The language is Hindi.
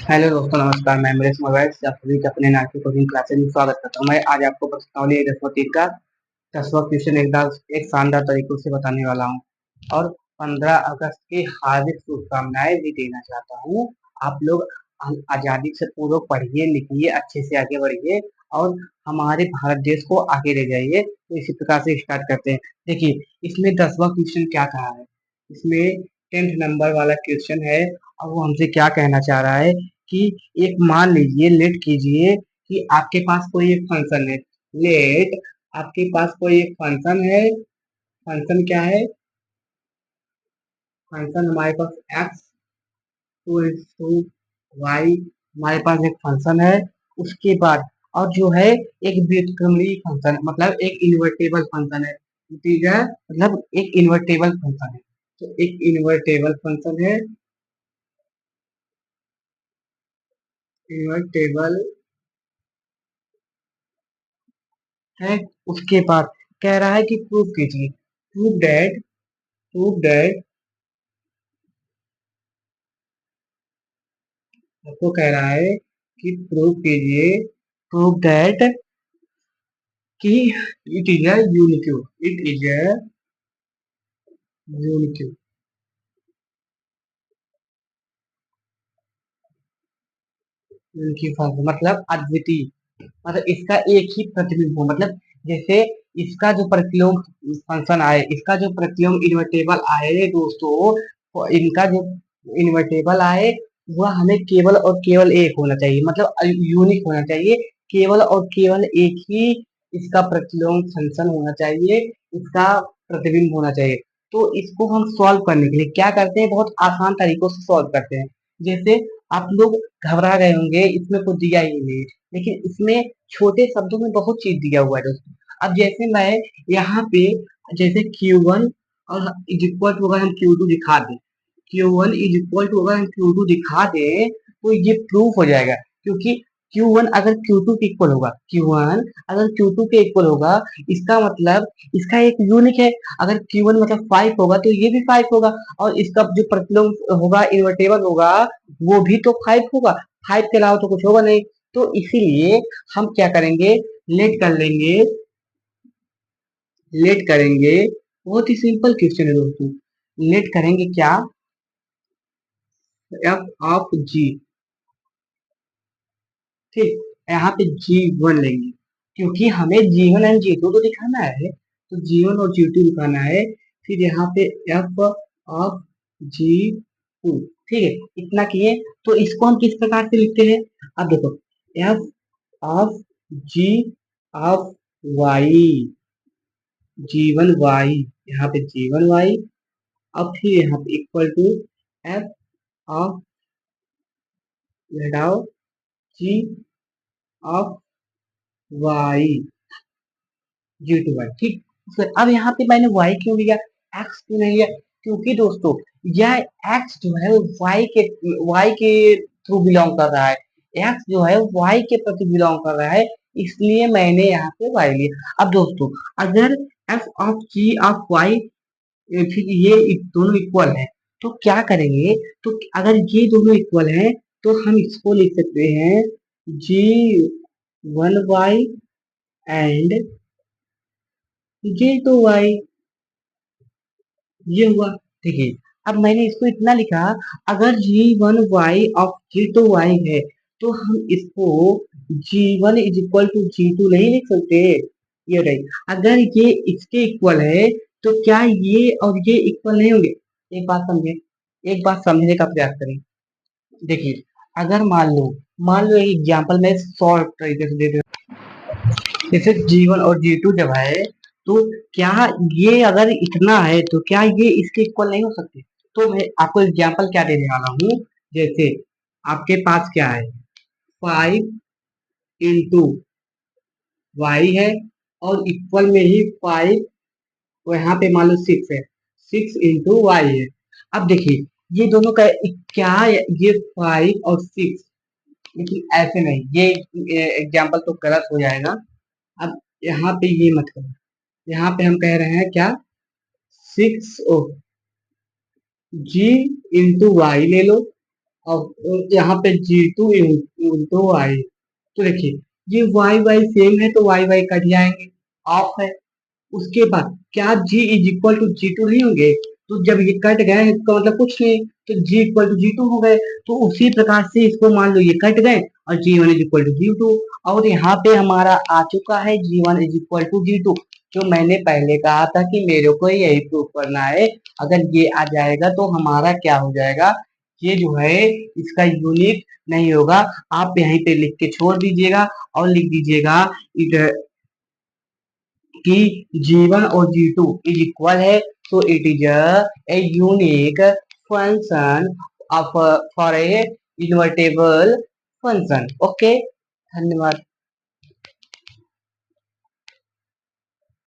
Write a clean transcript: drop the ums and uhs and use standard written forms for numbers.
हेलो दोस्तों, नमस्कार। मैं अमरीश मोबाइल से आप सभी का अपने नाट्य कोचिंग क्लासेस में स्वागत करता हूँ। मैं आज आपको प्रश्नावली 10 का 10वां क्वेश्चन एक शानदार तरीकों से बताने वाला हूँ और 15 अगस्त की हार्दिक शुभकामनाएं भी देना चाहता हूँ। आप लोग आजादी से पूर्व पढ़िए, लिखिए, अच्छे से आगे बढ़िए और हमारे भारत देश को आगे ले जाइए। तो इसी प्रकार से स्टार्ट करते हैं। देखिए, इसमें 10वां क्वेश्चन क्या कहा है। इसमें 10th नंबर वाला क्वेश्चन है और वो हमसे क्या कहना चाह रहा है कि एक मान लीजिए, लेट कीजिए कि आपके पास कोई एक फंक्शन है। लेट आपके पास कोई एक फंक्शन है। फंक्शन क्या है? फंक्शन हमारे पास एक्स टू वाई, हमारे पास एक फंक्शन है। उसके बाद और जो है एक व्युत्क्रमणीय फंक्शन, मतलब एक इन्वर्टेबल फंक्शन है। ठीक है, मतलब एक इन्वर्टेबल फंक्शन है। तो एक इन्वर्टेबल फंक्शन है। इन्वर्टेबल है। उसके बाद कह रहा है कि प्रूव कीजिए। प्रूव दैट आपको कह रहा है कि प्रूव कीजिए। प्रूव दैट कि it is a unique. It is a unique. Unique function मतलब अद्वितीय, मतलब इसका एक ही प्रतिबिंब हो। मतलब जैसे इसका जो प्रतिलोम फंक्शन आए, इसका जो प्रतिलोम इन्वर्टेबल आए दोस्तों, तो इनका जो इन्वर्टेबल आए वह हमें केवल और केवल एक होना चाहिए, मतलब यूनिक होना चाहिए। केवल और केवल एक ही इसका प्रतिलोम फंक्शन होना चाहिए, इसका प्रतिबिंब होना चाहिए। तो इसको हम सॉल्व करने के लिए क्या करते हैं, बहुत आसान तरीकों से सॉल्व करते हैं। जैसे आप लोग घबरा गए होंगे, इसमें कुछ दिया ही नहीं, लेकिन इसमें छोटे शब्दों में बहुत चीज दिया हुआ है दोस्तों। अब जैसे मैं यहाँ पे जैसे Q1 और इज इक्वल टू, अगर हम Q2 दिखा दें, Q1 इज इक्वल टू अगर हम Q2 दिखा दें तो ये प्रूफ हो जाएगा। क्योंकि Q1 अगर Q2 के इक्वल होगा, Q1 अगर Q2 के इक्वल होगा, इसका मतलब इसका एक यूनिक है। अगर Q1 मतलब 5 होगा तो ये भी 5 होगा, और इसका जो प्रतिलोम होगा, इन्वर्टेबल होगा, वो भी तो 5 होगा। 5 के अलावा तो कुछ होगा नहीं। तो इसीलिए हम क्या करेंगे, लेट कर लेंगे। लेट करेंगे, बहुत ही सिंपल क्वेश्चन है दोस्तों। लेट करेंगे क्या, एफ ऑफ जी। ठीक, यहाँ पे G1 लेंगे, क्योंकि हमें G1 एंड G2 तो दिखाना है। तो G1 और G2 दिखाना है। फिर यहाँ पे एफ ऑफ G2। ठीक है, इतना किए। तो इसको हम किस प्रकार से लिखते हैं? अब देखो, F of G of Y, G1 Y, यहाँ पे G1 वाई। अब फिर यहाँ पे इक्वल टू एफ ऑफ, घटाओ, जी ऑफ वाई, G2 वाई। ठीक, फिर अब यहाँ पे मैंने वाई क्यों लिया, एक्स क्यों नहीं लिया? क्योंकि दोस्तों यह एक्स जो है वो वाई के थ्रू बिलोंग कर रहा है। एक्स जो है वाई के प्रति बिलोंग कर रहा है, इसलिए मैंने यहाँ पे वाई लिया। अब दोस्तों, अगर F of G of Y, फिर ये दोनों इक्वल है, तो क्या करेंगे? तो अगर ये दोनों इक्वल हैं तो हम इसको लिख सकते हैं G1 Y and G2 Y. ये हुआ। देखिए, अब मैंने इसको इतना लिखा, अगर G1 Y of G2 Y है तो हम इसको G1 is equal to G2 नहीं लिख सकते? ये रही। अगर ये इसके इक्वल है तो क्या ये और ये इक्वल नहीं होंगे? एक बात समझे, एक बात समझने का प्रयास करें। देखिए, अगर मान लो एक एग्जांपल मैं शॉर्ट तरीके से दे दूं। जैसे G1 और G2 जब है, तो क्या ये अगर इतना है तो क्या ये इसके इक्वल नहीं हो सकते? तो मैं आपको एग्जांपल क्या देने वाला हूँ। जैसे आपके पास क्या है, 5 इंटू वाई है, और इक्वल में ही 5, तो यहाँ पे मान लो 6 है। 6 इंटू वाई है। अब देखिए, ये दोनों का क्या है, ये 5 और 6, लेकिन ऐसे नहीं, ये एग्जाम्पल तो गलत हो जाएगा। अब यहाँ पे ये मत करो, यहाँ पे हम कह रहे हैं क्या, 6 जी इंटू वाई ले लो, और यहाँ पे G2 इंटू वाई। तो देखिए ये वाई वाई सेम है तो वाई वाई कट जाएंगे, ऑफ है। उसके बाद क्या G is equal to G2 नहीं होंगे? तो जब ये कट गए इसका मतलब कुछ नहीं, तो G इक्वल टू G2 हो गए। तो उसी प्रकार से इसको मान लो ये कट गए और G1 is equal to G2। और यहाँ पे हमारा आ चुका है G1 is equal to G2, जो मैंने पहले कहा था कि मेरे को यही प्रूव करना है। अगर ये आ जाएगा तो हमारा क्या हो जाएगा, ये जो है इसका यूनिट नहीं होगा। आप यहीं पे लिख के छोड़ दीजिएगा और लिख दीजिएगा कि G1 और G2 इज इक्वल है, so it is a unique function of for a invertible function. Okay, धन्यवाद।